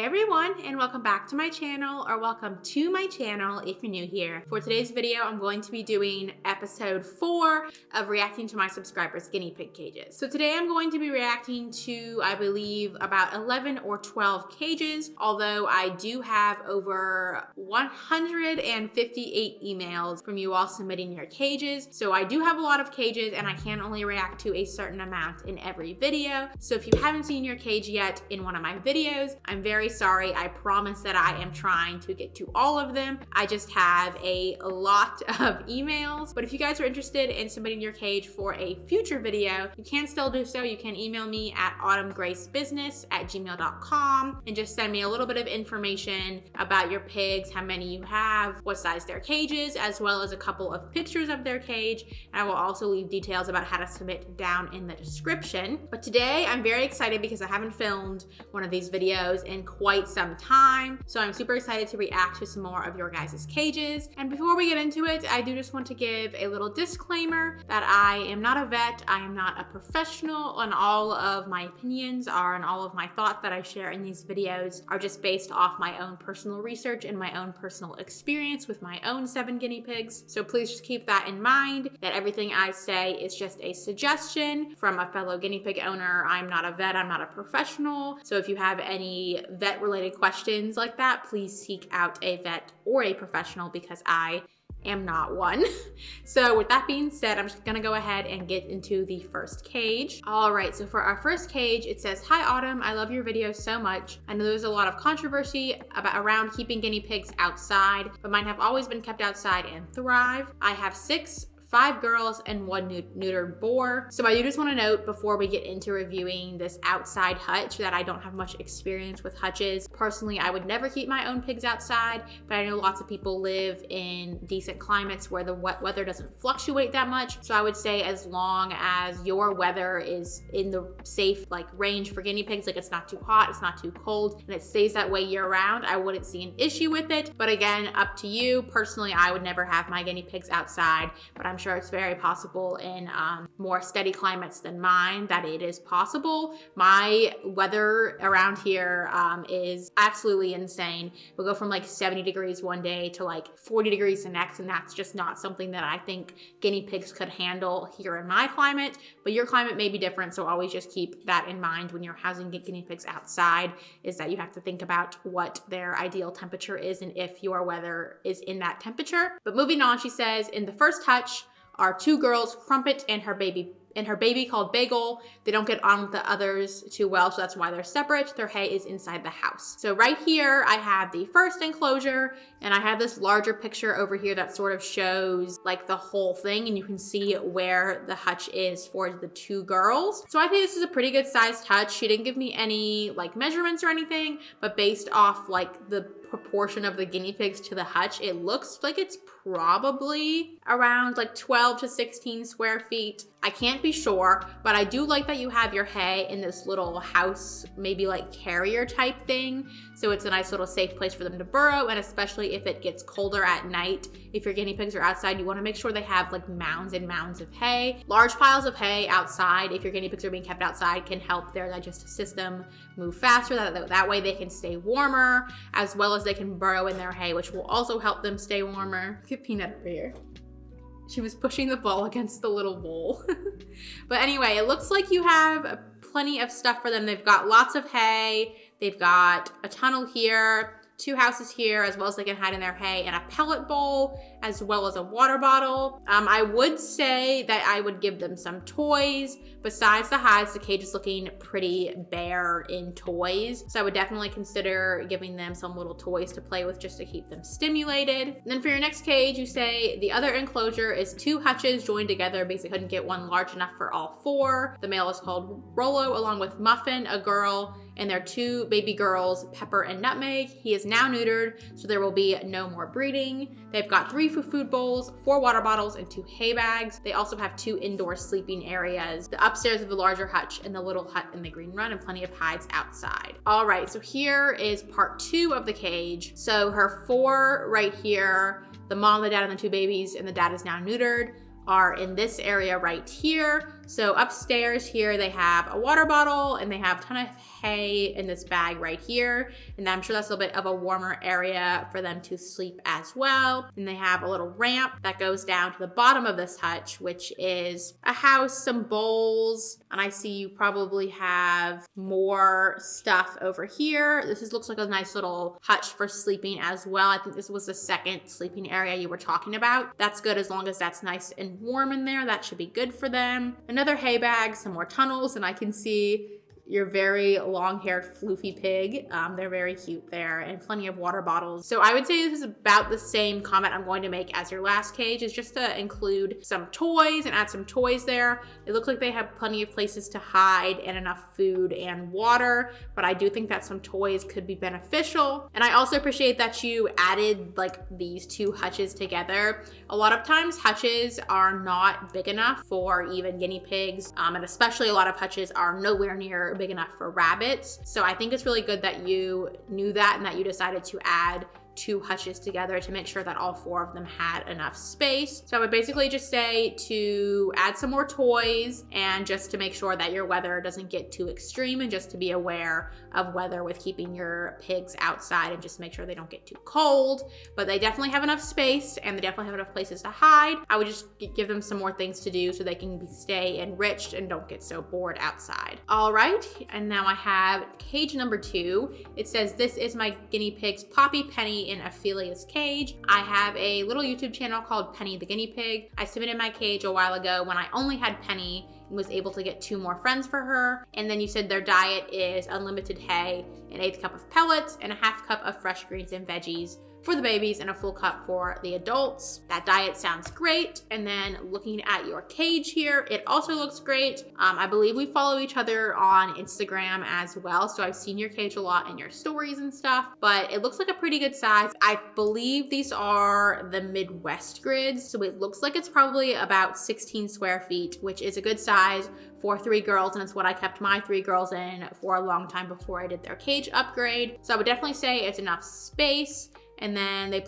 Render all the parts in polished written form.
Hey everyone, and welcome back to my channel, or welcome to my channel if you're new here. For today's video, I'm going to be doing episode 4 of reacting to my subscribers' guinea pig cages. So today I'm going to be reacting to, I believe, about 11 or 12 cages, although I do have over 158 emails from you all submitting your cages. So I do have a lot of cages, and I can only react to a certain amount in every video. So if you haven't seen your cage yet in one of my videos, I'm very sorry. I promise that I am trying to get to all of them. I just have a lot of emails, but if you guys are interested in submitting your cage for a future video, you can still do so. You can email me at autumngracebusiness@gmail.com and just send me a little bit of information about your pigs, how many you have, what size their cage is, as well as a couple of pictures of their cage. And I will also leave details about how to submit down in the description. But today I'm very excited because I haven't filmed one of these videos in quite some time. So I'm super excited to react to some more of your guys' cages. And before we get into it, I do just want to give a little disclaimer that I am not a vet, I am not a professional, and all of my opinions and all of my thoughts that I share in these videos are just based off my own personal research and my own personal experience with my own 7 guinea pigs. So please just keep that in mind, that everything I say is just a suggestion from a fellow guinea pig owner. I'm not a vet, I'm not a professional. So if you have any vet-related questions like that, please seek out a vet or a professional, because I am not one. So with that being said, I'm just gonna go ahead and get into the first cage. All right, so for our first cage, it says, "Hi Autumn, I love your videos so much. I know there's a lot of controversy around keeping guinea pigs outside, but mine have always been kept outside and thrive. I have 5 girls and 1 neutered boar." So I do just want to note before we get into reviewing this outside hutch that I don't have much experience with hutches. Personally, I would never keep my own pigs outside, but I know lots of people live in decent climates where the weather doesn't fluctuate that much. So I would say as long as your weather is in the safe range for guinea pigs, like it's not too hot, it's not too cold, and it stays that way year round, I wouldn't see an issue with it. But again, up to you. Personally, I would never have my guinea pigs outside, but I'm sure it's very possible in more steady climates than mine that it is possible. My weather around here is absolutely insane. We'll go from 70 degrees one day to 40 degrees the next, and that's just not something that I think guinea pigs could handle here in my climate. But your climate may be different, so always just keep that in mind when you're housing guinea pigs outside, is that you have to think about what their ideal temperature is and if your weather is in that temperature. But moving on, she says, "In the first hutch are 2 girls, Crumpet and her baby called Bagel. They don't get on with the others too well, so that's why they're separate. Their hay is inside the house." So right here, I have the first enclosure, and I have this larger picture over here that sort of shows the whole thing, and you can see where the hutch is for the 2 girls. So I think this is a pretty good sized hutch. She didn't give me any measurements or anything, but based off the proportion of the guinea pigs to the hutch, it looks like it's probably around 12 to 16 square feet. I can't be sure, but I do like that you have your hay in this little house, maybe carrier type thing. So it's a nice little safe place for them to burrow, and especially if it gets colder at night, if your guinea pigs are outside, you want to make sure they have mounds and mounds of hay. Large piles of hay outside, if your guinea pigs are being kept outside, can help their digestive system move faster. That way they can stay warmer, as well as they can burrow in their hay, which will also help them stay warmer. Look at Peanut over here. She was pushing the ball against the little bowl. But anyway, it looks like you have plenty of stuff for them. They've got lots of hay. They've got a tunnel here, 2 houses here, as well as they can hide in their hay, and a pellet bowl, as well as a water bottle. I would say that I would give them some toys. Besides the hides, the cage is looking pretty bare in toys. So I would definitely consider giving them some little toys to play with just to keep them stimulated. And then for your next cage, you say, "The other enclosure is 2 hutches joined together. Basically couldn't get one large enough for all 4. The male is called Rolo, along with Muffin, a girl, and their 2 baby girls, Pepper and Nutmeg. He is now neutered, so there will be no more breeding. They've got 3 food bowls, 4 water bottles, and 2 hay bags. They also have 2 indoor sleeping areas, the upstairs of the larger hutch and the little hut in the green run, and plenty of hides outside." All right, so here is part 2 of the cage. So her 4 right here, the mom, the dad, and the 2 babies, and the dad is now neutered, are in this area right here. So upstairs here, they have a water bottle and they have a ton of hay in this bag right here. And I'm sure that's a little bit of a warmer area for them to sleep as well. And they have a little ramp that goes down to the bottom of this hutch, which is a house, some bowls, and I see you probably have more stuff over here. Looks like a nice little hutch for sleeping as well. I think this was the second sleeping area you were talking about. That's good as long as that's nice and warm in there. That should be good for them. Another hay bag, some more tunnels, and I can see your very long-haired floofy pig. They're very cute there, and plenty of water bottles. So I would say this is about the same comment I'm going to make as your last cage, is just to include some toys and add some toys there. It looks like they have plenty of places to hide and enough food and water, but I do think that some toys could be beneficial. And I also appreciate that you added like these two hutches together. A lot of times hutches are not big enough for even guinea pigs, and especially a lot of hutches are nowhere near big enough for rabbits. So I think it's really good that you knew that and that you decided to add two hutches together to make sure that all four of them had enough space. So I would basically just say to add some more toys and just to make sure that your weather doesn't get too extreme, and just to be aware of weather with keeping your pigs outside and just make sure they don't get too cold. But they definitely have enough space and they definitely have enough places to hide. I would just give them some more things to do so they can stay enriched and don't get so bored outside. All right, and now I have cage number 2. It says, "This is my guinea pig's Poppy, Penny in Ophelia's cage." I have a little YouTube channel called Penny the Guinea Pig. I submitted my cage a while ago when I only had Penny and was able to get 2 more friends for her. And then you said their diet is unlimited hay, an 1/8 cup of pellets, and a 1/2 cup of fresh greens and veggies for the babies and a full cup for the adults. That diet sounds great. And then looking at your cage here, it also looks great. I believe we follow each other on Instagram as well, so I've seen your cage a lot in your stories and stuff, but it looks like a pretty good size. I believe these are the Midwest grids, so it looks like it's probably about 16 square feet, which is a good size for 3 girls, and it's what I kept my 3 girls in for a long time before I did their cage upgrade. So I would definitely say it's enough space. And then they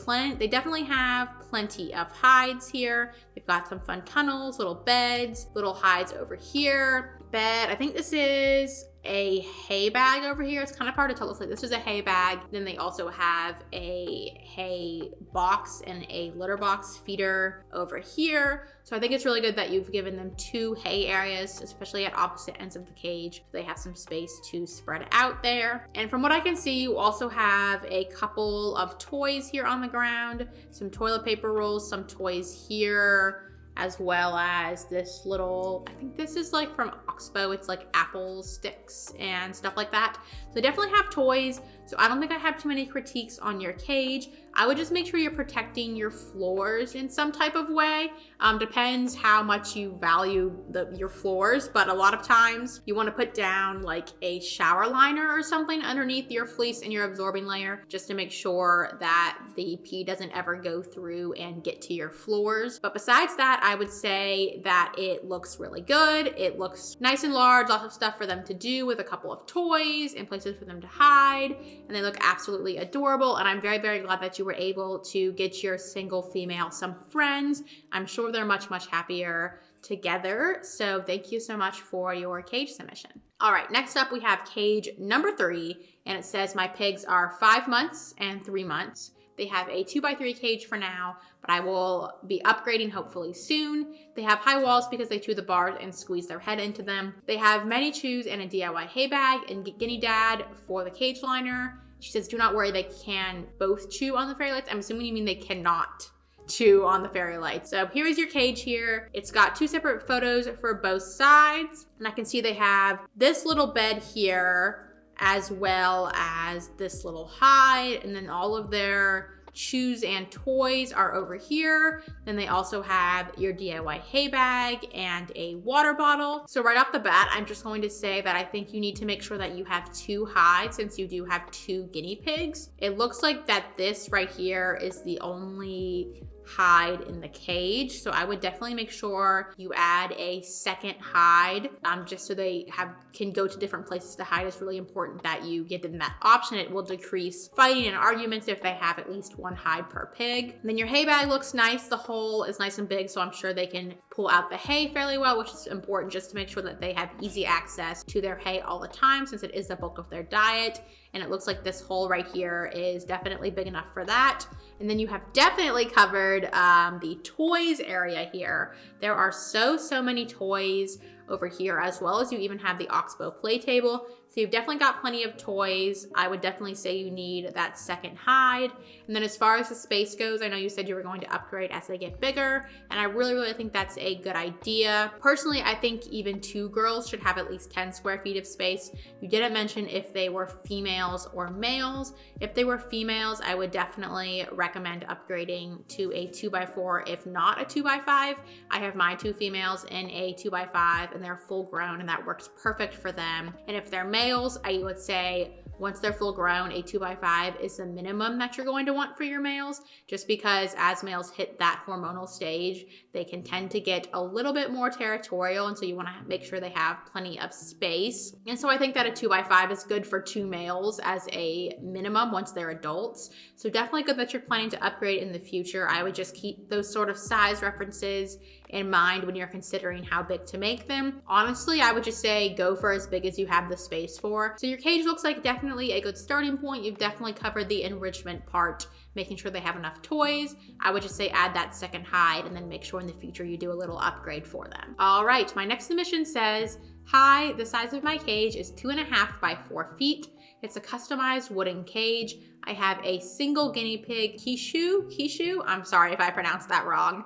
definitely have plenty of hides here. They've got some fun tunnels, little beds, little hides over here. Bed, I think this is a hay bag over here. It's kind of hard to tell. It looks like this is a hay bag. Then they also have a hay box and a litter box feeder over here. So I think it's really good that you've given them 2 hay areas, especially at opposite ends of the cage. So they have some space to spread out there. And from what I can see, you also have a couple of toys here on the ground, some toilet paper rolls, some toys here, as well as this little, I think this is like from Oxbow. It's like apple sticks and stuff like that. So they definitely have toys. So I don't think I have too many critiques on your cage. I would just make sure you're protecting your floors in some type of way. Depends how much you value your floors, but a lot of times you want to put down like a shower liner or something underneath your fleece and your absorbing layer, just to make sure that the pee doesn't ever go through and get to your floors. But besides that, I would say that it looks really good. It looks nice and large, lots of stuff for them to do with a couple of toys and places for them to hide, and they look absolutely adorable. And I'm very, very glad that you were able to get your single female some friends. I'm sure they're much, much happier together. So thank you so much for your cage submission. All right, next up we have cage number 3, and it says, "My pigs are 5 months and 3 months. They have a 2x3 cage for now, but I will be upgrading hopefully soon. They have high walls because they chew the bars and squeeze their head into them. They have many chews and a DIY hay bag and Guinea Dad for the cage liner." She says, "Do not worry, they can both chew on the fairy lights." I'm assuming you mean they cannot chew on the fairy lights. So here is your cage here. It's got 2 separate photos for both sides. And I can see they have this little bed here, as well as this little hide, and then all of their shoes and toys are over here. Then they also have your DIY hay bag and a water bottle. So right off the bat, I'm just going to say that I think you need to make sure that you have 2 hides, since you do have 2 guinea pigs. It looks like that this right here is the only hide in the cage. So I would definitely make sure you add a second hide, just so they can go to different places to hide. It's really important that you give them that option. It will decrease fighting and arguments if they have at least one hide per pig. And then your hay bag looks nice. The hole is nice and big, so I'm sure they can pull out the hay fairly well, which is important just to make sure that they have easy access to their hay all the time, since it is the bulk of their diet. And it looks like this hole right here is definitely big enough for that. And then you have definitely covered the toys area here. There are so many toys over here, as well as you even have the oxbow play table. So you've definitely got plenty of toys. I would definitely say you need that second hide. And then as far as the space goes, I know you said you were going to upgrade as they get bigger, and I really think that's a good idea. Personally, I think even 2 girls should have at least 10 square feet of space. You didn't mention if they were females or males. If they were females, I would definitely recommend upgrading to a 2x4, if not a 2x5. I have my 2 females in a 2x5, and they're full grown, and that works perfect for them. And if they're males, I would say once they're full grown, a 2x5 is the minimum that you're going to want for your males, just because as males hit that hormonal stage, they can tend to get a little bit more territorial, and so you want to make sure they have plenty of space. And so I think that a 2x5 is good for 2 males as a minimum once they're adults. So definitely good that you're planning to upgrade in the future. I would just keep those sort of size references in mind when you're considering how big to make them. Honestly, I would just say go for as big as you have the space for. So your cage looks like definitely a good starting point. You've definitely covered the enrichment part, making sure they have enough toys. I would just say add that second hide, and then make sure in the future you do a little upgrade for them. All right, my next submission says, hi, the size of my cage is 2.5 by 4 feet. It's a customized wooden cage. I have a single guinea pig, Kishu, I'm sorry if I pronounced that wrong,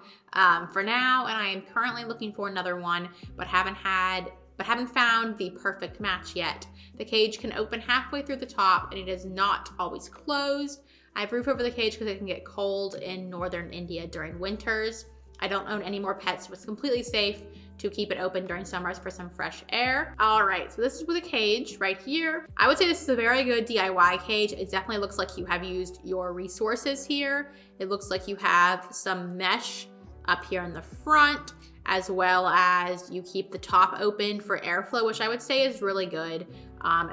for now, and I am currently looking for another one, but haven't found the perfect match yet. The cage can open halfway through the top, and it is not always closed. I have roof over the cage because it can get cold in northern India during winters. I don't own any more pets, so it's completely safe to keep it open during summers for some fresh air. All right, so this is with a cage right here. I would say this is a very good DIY cage. It definitely looks like you have used your resources here. It looks like you have some mesh up here in the front, as well as you keep the top open for airflow, which I would say is really good,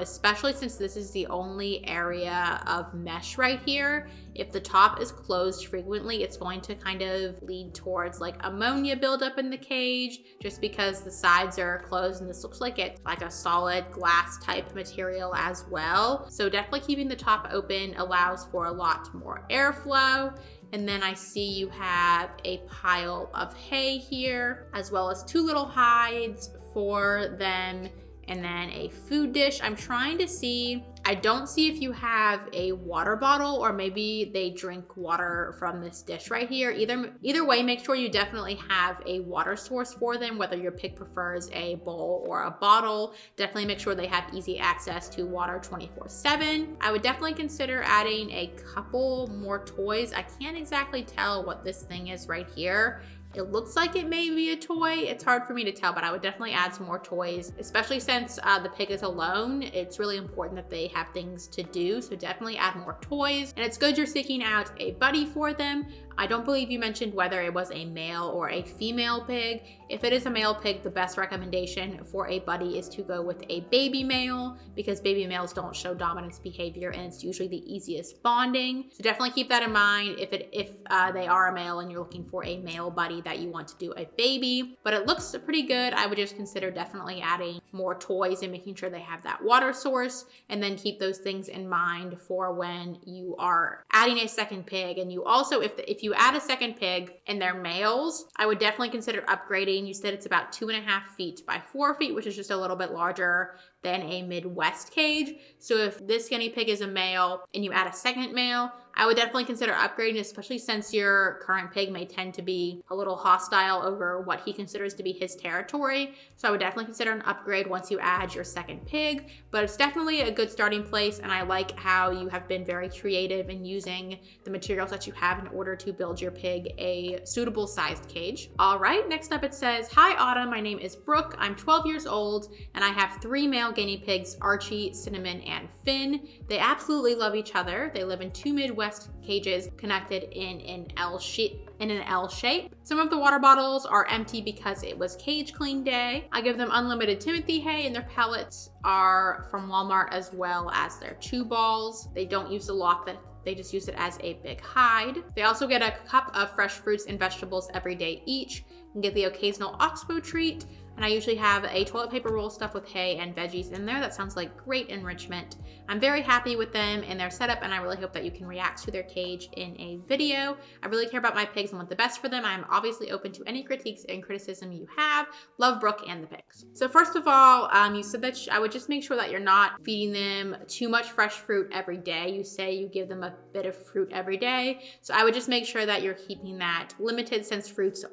especially since this is the only area of mesh right here. If the top is closed frequently, it's going to kind of lead towards like ammonia buildup in the cage, just because the sides are closed, and this looks like it's like a solid glass type material as well. So definitely keeping the top open allows for a lot more airflow. And then I see you have a pile of hay here, as well as 2 little hides for them, and then a food dish. I'm trying to see, I don't see if you have a water bottle, or maybe they drink water from this dish right here. Either way, make sure you definitely have a water source for them, whether your pig prefers a bowl or a bottle. Definitely make sure they have easy access to water 24/7. I would definitely consider adding a couple more toys. I can't exactly tell what this thing is right here. It looks like it may be a toy. It's hard for me to tell, but I would definitely add some more toys, especially since the pig is alone. It's really important that they have things to do, so definitely add more toys. And it's good you're seeking out a buddy for them. I don't believe you mentioned whether it was a male or a female pig. If it is a male pig, the best recommendation for a buddy is to go with a baby male, because baby males don't show dominance behavior, and it's usually the easiest bonding. So definitely keep that in mind if they are a male and you're looking for a male buddy that you want to do a baby. But it looks pretty good. I would just consider definitely adding more toys and making sure they have that water source, and then keep those things in mind for when you are adding a second pig. And you also, if you add a second pig and they're males, I would definitely consider upgrading. You said it's about 2.5 feet by 4 feet, which is just a little bit larger than a Midwest cage. So if this guinea pig is a male and you add a second male, I would definitely consider upgrading, especially since your current pig may tend to be a little little hostile over what he considers to be his territory. So I would definitely consider an upgrade once you add your second pig, but it's definitely a good starting place. And I like how you have been very creative in using the materials that you have in order to build your pig a suitable sized cage. All right, next up it says, "Hi Autumn, my name is Brooke. I'm 12 years old and I have 3 male guinea pigs, Archie, Cinnamon, and Finn. They absolutely love each other. They live in 2 Midwest cages connected in an L shape. Some of the water bottles are empty because it was cage clean day. I give them unlimited Timothy hay, and their pellets are from Walmart as well as their chew balls. They don't use the lock, they just use it as a big hide. They also get a cup of fresh fruits and vegetables every day each, and get the occasional oxbow treat. And I usually have a toilet paper roll stuffed with hay and veggies in there. That sounds like great enrichment. I'm very happy with them and their setup, and I really hope that you can react to their cage in a video. I really care about my pigs and want the best for them. I'm obviously open to any critiques and criticism you have. Love Brooke and the pigs." So first of all, you said that I would just make sure that you're not feeding them too much fresh fruit every day. You say you give them a bit of fruit every day. So I would just make sure that you're keeping that limited, since fruits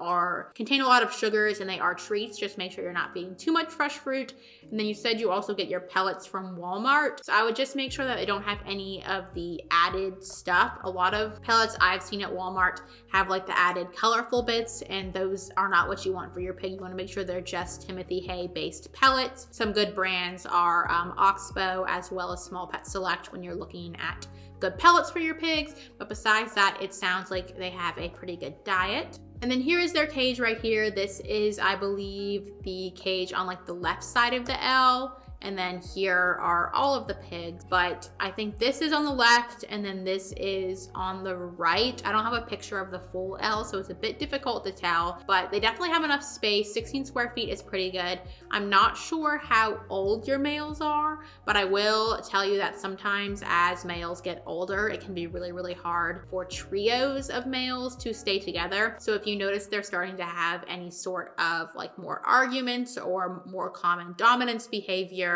contain a lot of sugars and they are treats. Just make sure you're not feeding too much fresh fruit. And then you said you also get your pellets from Walmart. So I would just make sure that they don't have any of the added stuff. A lot of pellets I've seen at Walmart have like the added colorful bits, and those are not what you want for your pig. You want to make sure they're just Timothy hay based pellets. Some good brands are Oxbow as well as Small Pet Select when you're looking at good pellets for your pigs. But besides that, it sounds like they have a pretty good diet. And then here is their cage right here. This is, I believe, the cage on like the left side of the L. And then here are all of the pigs, but I think this is on the left and then this is on the right. I don't have a picture of the full L, so it's a bit difficult to tell, but they definitely have enough space. 16 square feet is pretty good. I'm not sure how old your males are, but I will tell you that sometimes as males get older, it can be really, really hard for trios of males to stay together. So if you notice they're starting to have any sort of like more arguments or more common dominance behavior,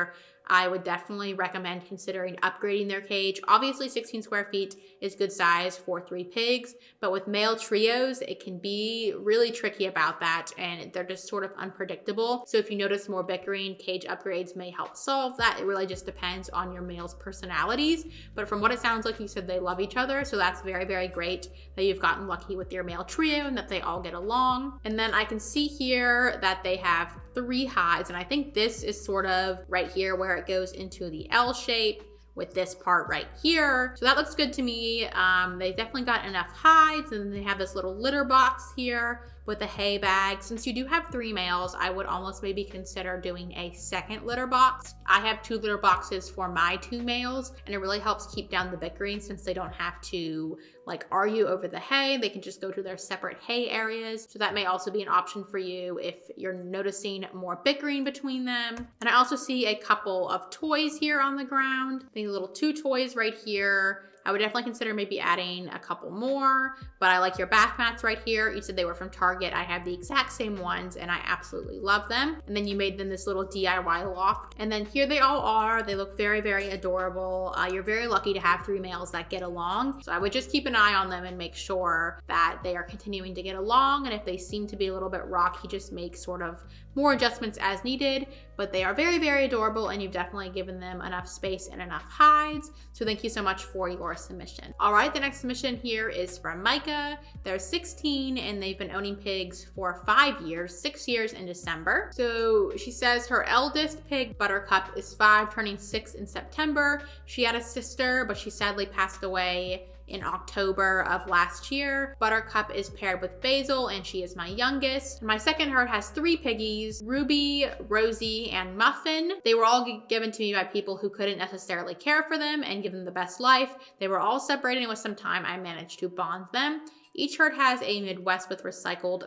I would definitely recommend considering upgrading their cage. Obviously 16 square feet is good size for 3 pigs, but with male trios, it can be really tricky about that and they're just sort of unpredictable. So if you notice more bickering, cage upgrades may help solve that. It really just depends on your males' personalities. But from what it sounds like, you said they love each other. So that's very, very great that you've gotten lucky with your male trio and that they all get along. And then I can see here that they have 3 hides, and I think this is sort of right here where it goes into the L shape with this part right here. So that looks good to me. They definitely got enough hides, and then they have this little litter box here with a hay bag. Since you do have 3 males, I would almost maybe consider doing a second litter box. I have 2 litter boxes for my 2 males, and it really helps keep down the bickering since they don't have to like argue over the hay. They can just go to their separate hay areas. So that may also be an option for you if you're noticing more bickering between them. And I also see a couple of toys here on the ground. These little 2 toys right here. I would definitely consider maybe adding a couple more, but I like your bath mats right here. You said they were from Target. I have the exact same ones and I absolutely love them. And then you made them this little DIY loft. And then here they all are. They look very, very adorable. You're very lucky to have 3 males that get along. So I would just keep an eye on them and make sure that they are continuing to get along. And if they seem to be a little bit rocky, just make sort of more adjustments as needed. But they are very, very adorable and you've definitely given them enough space and enough hides. So thank you so much for your submission. All right, the next submission here is from Micah. They're 16 and they've been owning pigs for 5 years, 6 years in December. So she says her eldest pig, Buttercup, is 5, turning 6 in September. She had a sister, but she sadly passed away in October of last year. Buttercup is paired with Basil and she is my youngest. My second herd has 3 piggies, Ruby, Rosie, and Muffin. They were all given to me by people who couldn't necessarily care for them and give them the best life. They were all separated, and with some time I managed to bond them. Each herd has a Midwest with recycled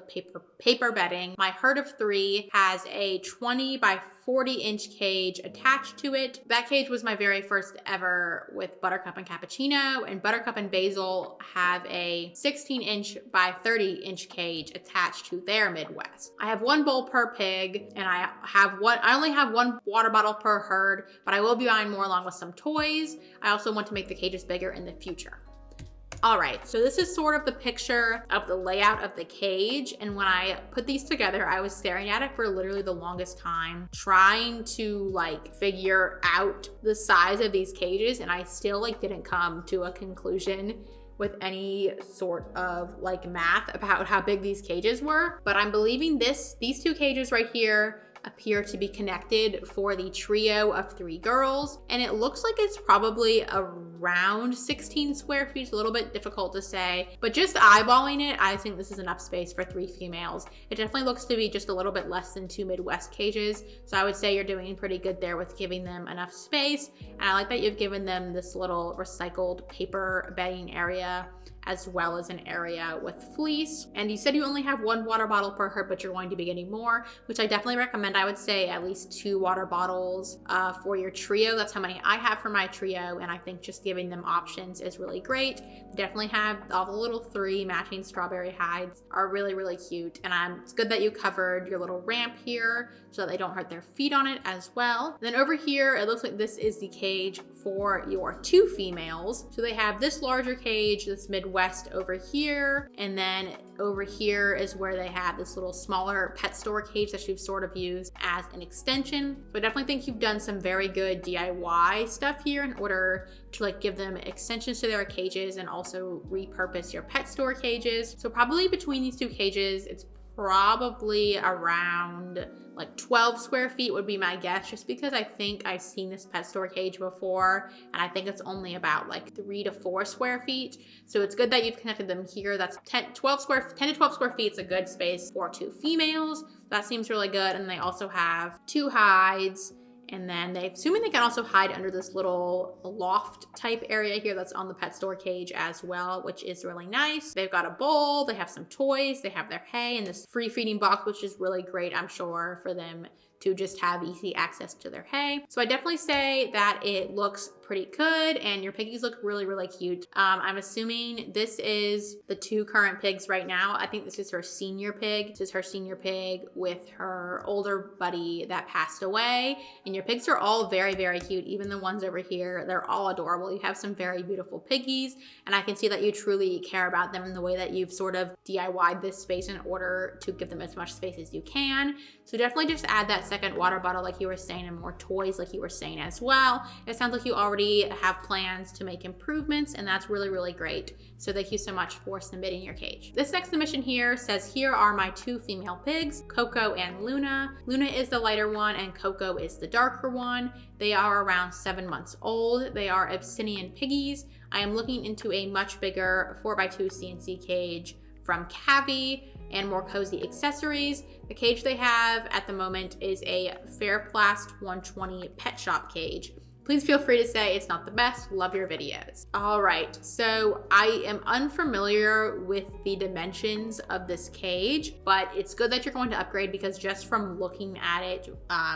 paper bedding. My herd of 3 has a 20 by 40 inch cage attached to it. That cage was my very first ever with Buttercup and Cappuccino, and Buttercup and Basil have a 16 inch by 30 inch cage attached to their Midwest. I have 1 bowl per pig, and I only have 1 water bottle per herd, but I will be buying more along with some toys. I also want to make the cages bigger in the future. All right, so this is sort of the picture of the layout of the cage. And when I put these together, I was staring at it for literally the longest time, trying to like figure out the size of these cages. And I still like didn't come to a conclusion with any sort of like math about how big these cages were. But I'm believing these two cages right here appear to be connected for the trio of 3 girls. And it looks like it's probably around 16 square feet. It's a little bit difficult to say, but just eyeballing it, I think this is enough space for 3 females. It definitely looks to be just a little bit less than 2 Midwest cages. So I would say you're doing pretty good there with giving them enough space. And I like that you've given them this little recycled paper bedding area, as well as an area with fleece. And you said you only have 1 water bottle per her, but you're going to be getting more, which I definitely recommend. I would say at least 2 water bottles for your trio. That's how many I have for my trio. And I think just giving them options is really great. They definitely have all the little 3 matching strawberry hides are really, really cute. And it's good that you covered your little ramp here so that they don't hurt their feet on it as well. Then over here, it looks like this is the cage for your 2 females. So they have this larger cage, this Midwest over here, and then over here is where they have this little smaller pet store cage that you've sort of used as an extension. So I definitely think you've done some very good DIY stuff here in order to like give them extensions to their cages and also repurpose your pet store cages. So probably between these 2 cages, it's probably around like 12 square feet would be my guess, just because I think I've seen this pet store cage before, and I think it's only about like 3 to 4 square feet. So it's good that you've connected them here. That's 10 to 12 square feet is a good space for 2 females. That seems really good. And they also have 2 hides. And then assuming they can also hide under this little loft type area here that's on the pet store cage as well, which is really nice. They've got a bowl, they have some toys, they have their hay and this free feeding box, which is really great, I'm sure, for them to just have easy access to their hay. So I definitely say that it looks pretty good and your piggies look really, really cute. I'm assuming this is the 2 current pigs right now. I think this is her senior pig. This is her senior pig with her older buddy that passed away. And your pigs are all very, very cute. Even the ones over here, they're all adorable. You have some very beautiful piggies, and I can see that you truly care about them in the way that you've sort of DIY'd this space in order to give them as much space as you can. So definitely just add that second water bottle like you were saying, and more toys like you were saying as well. It sounds like you already have plans to make improvements, and that's really, really great. So thank you so much for submitting your cage. This next submission here says, here are my 2 female pigs, Coco and Luna. Luna is the lighter one and Coco is the darker one. They are around 7 months old. They are Abyssinian piggies. I am looking into a much bigger 4x2 CNC cage from Cavi and more cozy accessories. The cage they have at the moment is a Fairplast 120 pet shop cage. Please feel free to say it's not the best. Love your videos. All right, so I am unfamiliar with the dimensions of this cage, but it's good that you're going to upgrade, because just from looking at it,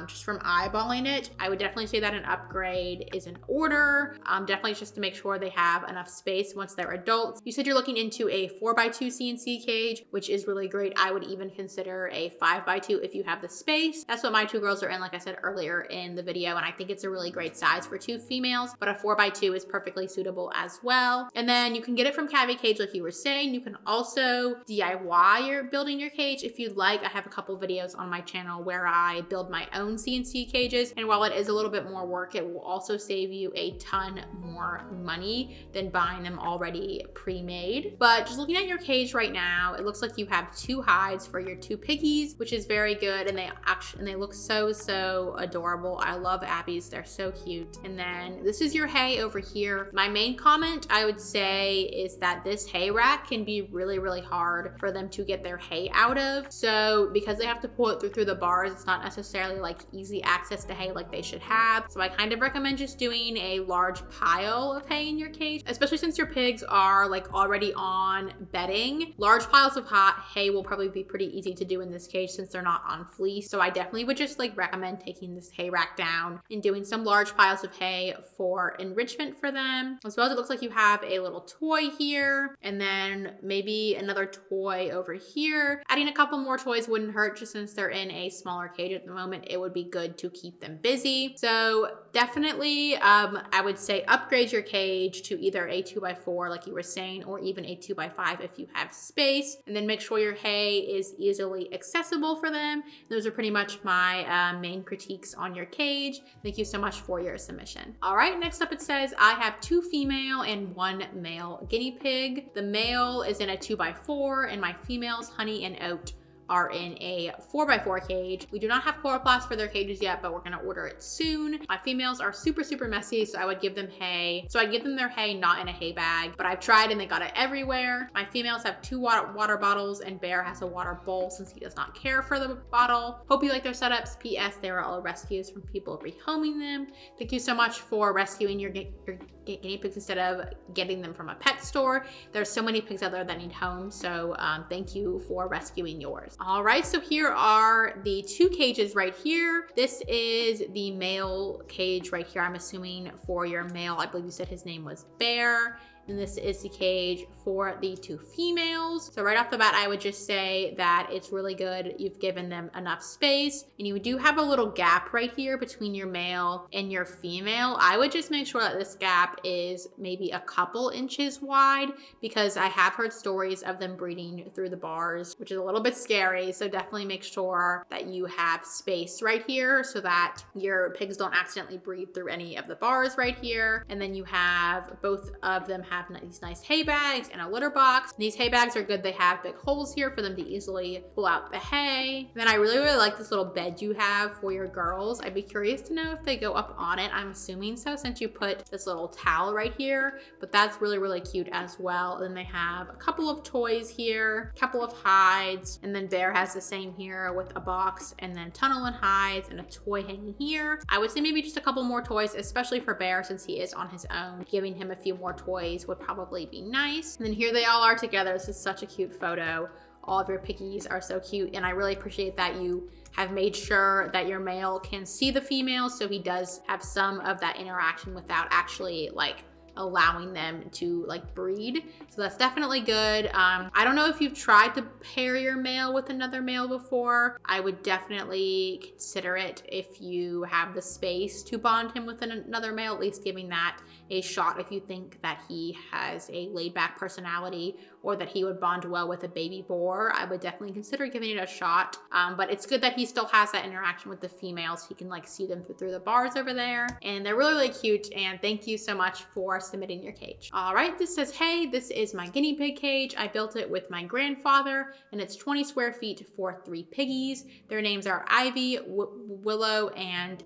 just from eyeballing it, I would definitely say that an upgrade is in order. Definitely just to make sure they have enough space once they're adults. You said you're looking into a 4x2 CNC cage, which is really great. I would even consider a 5x2 if you have the space. That's what my 2 girls are in, like I said earlier in the video, and I think it's a really great size for 2 females, but a 4x2 is perfectly suitable as well. And then you can get it from Cavi Cage like you were saying. You can also DIY building your cage if you'd like. I have a couple videos on my channel where I build my own CNC cages, and while it is a little bit more work, it will also save you a ton more money than buying them already pre-made. But just looking at your cage right now, it looks like you have 2 hides for your 2 piggies, which is very good, and they look so adorable. I love Abby's, they're so cute. And then this is your hay over here. My main comment I would say is that this hay rack can be really hard for them to get their hay out of. So because they have to pull it through the bars, it's not necessarily like easy access to hay like they should have. So I kind of recommend just doing a large pile of hay in your cage, especially since your pigs are like already on bedding. Large piles of hot hay will probably be pretty easy to do in this cage since they're not on fleece. So I definitely would just like recommend taking this hay rack down and doing some large piles of hay for enrichment for them. As well as it looks like you have a little toy here, and then maybe another toy over here. Adding a couple more toys wouldn't hurt, just since they're in a smaller cage at the moment. It would be good to keep them busy. So definitely, I would say upgrade your cage to either a 2x4 like you were saying, or even a 2x5 if you have space. And then make sure your hay is easily accessible for them. Those are pretty much my main critiques on your cage. Thank you so much for your submission. All right, next up it says, I have 2 female and 1 male guinea pig. The male is in a 2x4 and my females, Honey and Oat, are in a 4x4 cage. We do not have chloroplast for their cages yet, but we're gonna order it soon. My females are super, super messy, so I would give them hay. So I give them their hay not in a hay bag, but I've tried and they got it everywhere. My females have 2 water bottles and Bear has a water bowl since he does not care for the bottle. Hope you like their setups. P.S. They were all rescues from people rehoming them. Thank you so much for rescuing your guinea pigs instead of getting them from a pet store. There's so many pigs out there that need homes, so thank you for rescuing yours. All right, so here are the 2 cages right here. This is the male cage right here, I'm assuming for your male. I believe you said his name was Bear. And this is the cage for the 2 females. So right off the bat, I would just say that it's really good. You've given them enough space and you do have a little gap right here between your male and your female. I would just make sure that this gap is maybe a couple inches wide, because I have heard stories of them breeding through the bars, which is a little bit scary. So definitely make sure that you have space right here so that your pigs don't accidentally breed through any of the bars right here. And then you have both of them have these nice hay bags and a litter box. These hay bags are good. They have big holes here for them to easily pull out the hay. Then I really, really like this little bed you have for your girls. I'd be curious to know if they go up on it. I'm assuming so, since you put this little towel right here, but that's really, really cute as well. Then they have a couple of toys here, a couple of hides, and then Bear has the same here with a box, and then tunnel and hides and a toy hanging here. I would say maybe just a couple more toys, especially for Bear since he is on his own. Giving him a few more toys would probably be nice. And then here they all are together. This is such a cute photo. All of your piggies are so cute, and I really appreciate that you have made sure that your male can see the female, so he does have some of that interaction without actually like allowing them to like breed. So that's definitely good. I don't know if you've tried to pair your male with another male before. I would definitely consider it if you have the space to bond him with another male, at least giving that a shot if you think that he has a laid back personality or that he would bond well with a baby boar. I would definitely consider giving it a shot. But it's good that he still has that interaction with the females. He can like see them through the bars over there, and they're really, really cute. And thank you so much for submitting your cage. All right, this says, hey, this is my guinea pig cage. I built it with my grandfather, and it's 20 square feet for 3 piggies. Their names are Ivy, Willow, and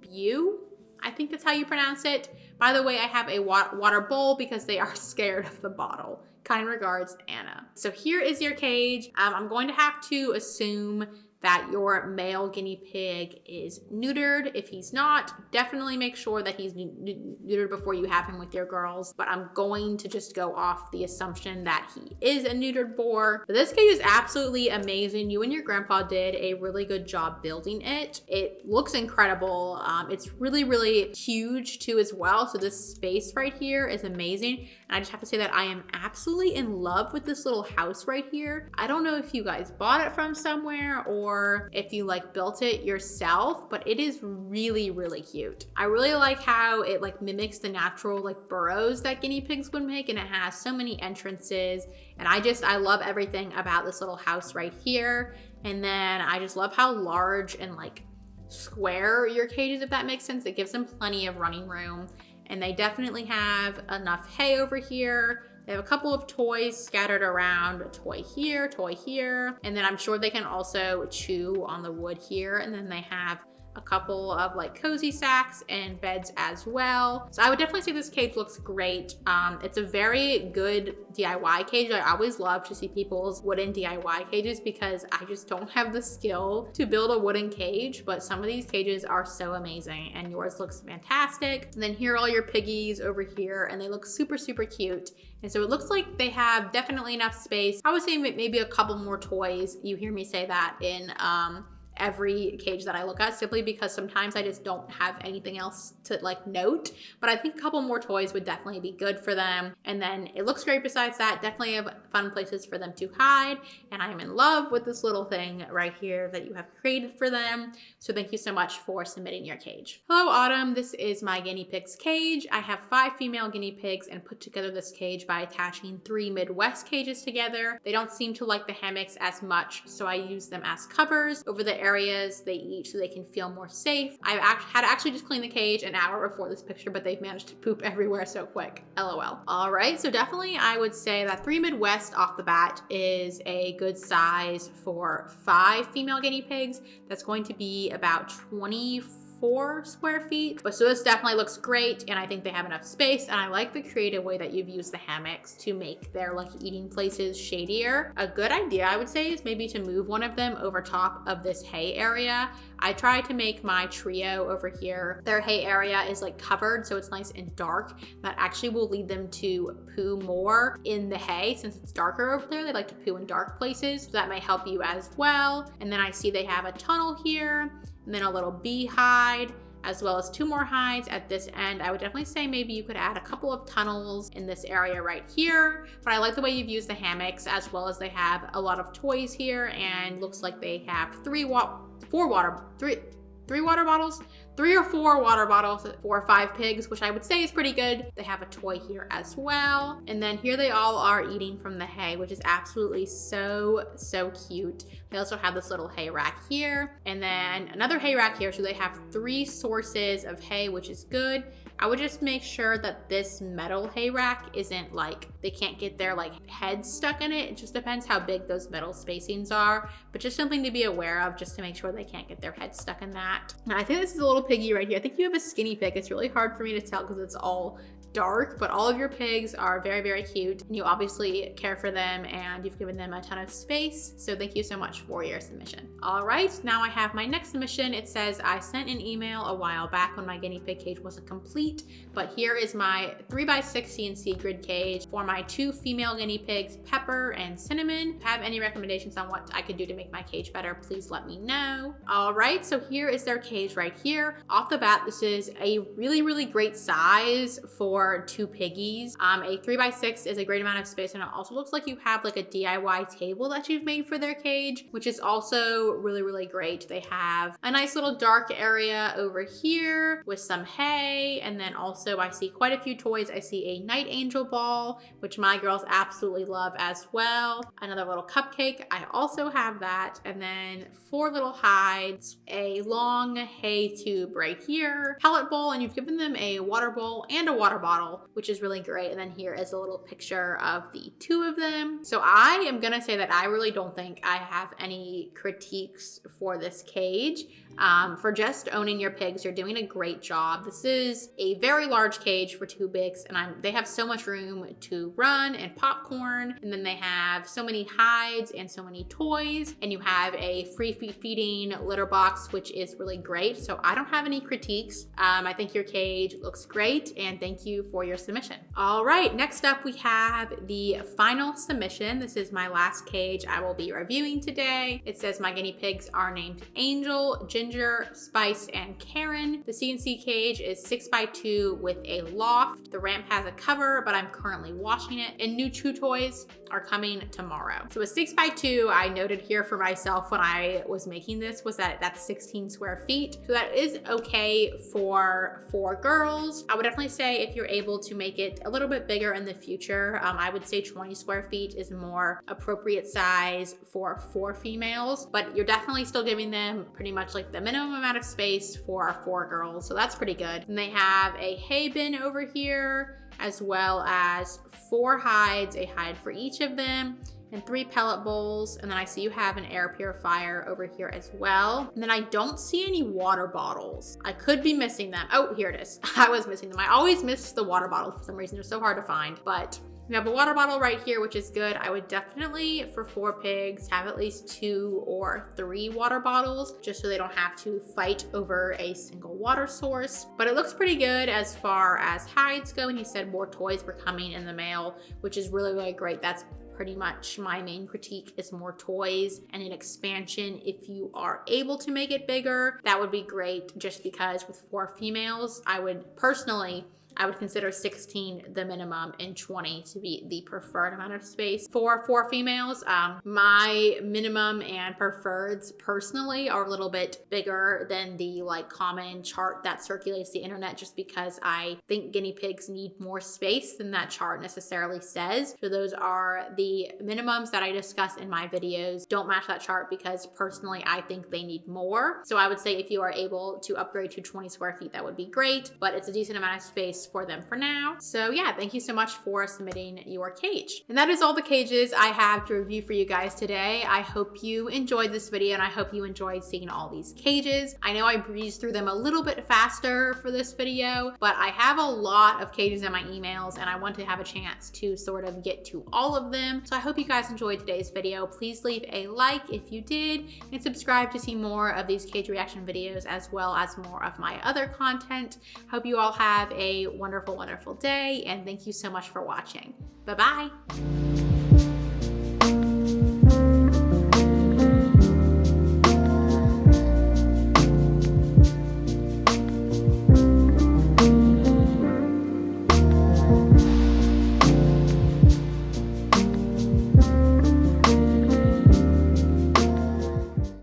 Bew. I think that's how you pronounce it. By the way, I have a water bowl because they are scared of the bottle. Kind regards, Anna. So here is your cage. I'm going to have to assume that your male guinea pig is neutered. If he's not, definitely make sure that he's neutered before you have him with your girls. But I'm going to just go off the assumption that he is a neutered boar. But this cage is absolutely amazing. You and your grandpa did a really good job building it. It looks incredible. It's really, really huge too as well. So this space right here is amazing. And I just have to say that I am absolutely in love with this little house right here. I don't know if you guys bought it from somewhere or if you like built it yourself, but it is really, really cute. I really like how it like mimics the natural like burrows that guinea pigs would make, and it has so many entrances. And I love everything about this little house right here. And then I just love how large and like square your cage is, if that makes sense. It gives them plenty of running room. And they definitely have enough hay over here. They have a couple of toys scattered around, a toy here, and then I'm sure they can also chew on the wood here. And then they have a couple of like cozy sacks and beds as well. So I would definitely say this cage looks great. It's a very good DIY cage. I always love to see people's wooden DIY cages because I just don't have the skill to build a wooden cage, but some of these cages are so amazing, and yours looks fantastic. And then here are all your piggies over here, and they look super, super cute. And so it looks like they have definitely enough space. I would say maybe a couple more toys. You hear me say that in every cage that I look at, simply because sometimes I just don't have anything else to like note. But I think a couple more toys would definitely be good for them. And then it looks great besides that. Definitely have fun places for them to hide. And I am in love with this little thing right here that you have created for them. So thank you so much for submitting your cage. Hello, Autumn. This is my guinea pig's cage. I have 5 female guinea pigs and put together this cage by attaching 3 Midwest cages together. They don't seem to like the hammocks as much, so I use them as covers over the areas they eat so they can feel more safe. I had to actually just clean the cage an hour before this picture, but they've managed to poop everywhere so quick. LOL. All right, so definitely I would say that 3 Midwest off the bat is a good size for 5 female guinea pigs. That's going to be about 24 square feet. But so this definitely looks great, and I think they have enough space, and I like the creative way that you've used the hammocks to make their like eating places shadier. A good idea I would say is maybe to move one of them over top of this hay area. I tried to make my trio over here, their hay area is like covered so it's nice and dark. That actually will lead them to poo more in the hay since it's darker over there. They like to poo in dark places, so that may help you as well. And then I see they have a tunnel here, and then a little bee hide, as well as 2 more hides at this end. I would definitely say maybe you could add a couple of tunnels in this area right here, but I like the way you've used the hammocks, as well as they have a lot of toys here, and looks like they have 3 or 4 water bottles for 5 pigs, which I would say is pretty good. They have a toy here as well. And then here they all are eating from the hay, which is absolutely so cute. They also have this little hay rack here, and then another hay rack here. So they have 3 sources of hay, which is good. I would just make sure that this metal hay rack isn't like, they can't get their like heads stuck in it. It just depends how big those metal spacings are, but just something to be aware of just to make sure they can't get their heads stuck in that. And I think this is a little piggy right here. I think you have a skinny pig. It's really hard for me to tell because it's all dark, but all of your pigs are very cute, and you obviously care for them and you've given them a ton of space. So thank you so much for your submission. All right, now I have my next submission. It says, I sent an email a while back when my guinea pig cage wasn't complete, but here is my 3x6 CNC grid cage for my 2 female guinea pigs, Pepper and Cinnamon. If you have any recommendations on what I could do to make my cage better, please let me know. All right, so here is their cage right here. Off the bat, this is a really great size for 2 piggies. A 3x6 is a great amount of space, and it also looks like you have like a DIY table that you've made for their cage, which is also really great. They have a nice little dark area over here with some hay, and then also I see quite a few toys. I see a night angel ball, which my girls absolutely love as well. Another little cupcake, I also have that, and then 4 little hides, a long hay tube right here, pellet bowl, and you've given them a water bowl and a water bottle, which is really great. And then here is a little picture of the 2 of them. So I am gonna say that I really don't think I have any critiques for this cage. For just owning your pigs, you're doing a great job. This is a very large cage for 2 pigs, and they have so much room to run and popcorn, and then they have so many hides and so many toys, and you have a free feeding litter box, which is really great. So I don't have any critiques. I think your cage looks great, and thank you for your submission. All right, next up we have the final submission. This is my last cage I will be reviewing today. It says my guinea pigs are named Angel, Ginger, Spice, and Karen. The CNC cage is 6x2 with a loft. The ramp has a cover, but I'm currently washing it, and new chew toys are coming tomorrow. So a 6x2, I noted here for myself when I was making this, was that that's 16 square feet. So that is okay for 4 girls. I would definitely say if you're able to make it a little bit bigger in the future, I would say 20 square feet is more appropriate size for 4 females, but you're definitely still giving them pretty much like the minimum amount of space for 4 girls. So that's pretty good. And they have a hay bin over here, as well as 4 hides, a hide for each of them, and 3 pellet bowls. And then I see you have an air purifier over here as well. And then I don't see any water bottles. I could be missing them. Oh, here it is. I was missing them. I always miss the water bottles for some reason. They're so hard to find, but We have a water bottle right here, which is good. I would definitely, for 4 pigs, have at least 2 or 3 water bottles, just so they don't have to fight over a single water source. But it looks pretty good as far as hides go, and he said more toys were coming in the mail, which is really, really great. That's pretty much my main critique, is more toys and an expansion. If you are able to make it bigger, that would be great, just because with 4 females, I would consider 16 the minimum and 20 to be the preferred amount of space for 4 females. My minimum and preferreds personally are a little bit bigger than the like common chart that circulates the internet, just because I think guinea pigs need more space than that chart necessarily says. So those are the minimums that I discuss in my videos. Don't match that chart, because personally I think they need more. So I would say if you are able to upgrade to 20 square feet, that would be great, but it's a decent amount of space for them for now. So yeah, thank you so much for submitting your cage. And that is all the cages I have to review for you guys today. I hope you enjoyed this video, and I hope you enjoyed seeing all these cages. I know I breezed through them a little bit faster for this video, but I have a lot of cages in my emails, and I want to have a chance to sort of get to all of them. So I hope you guys enjoyed today's video. Please leave a like if you did, and subscribe to see more of these cage reaction videos, as well as more of my other content. Hope you all have a wonderful day, and thank you so much for watching. Bye-bye.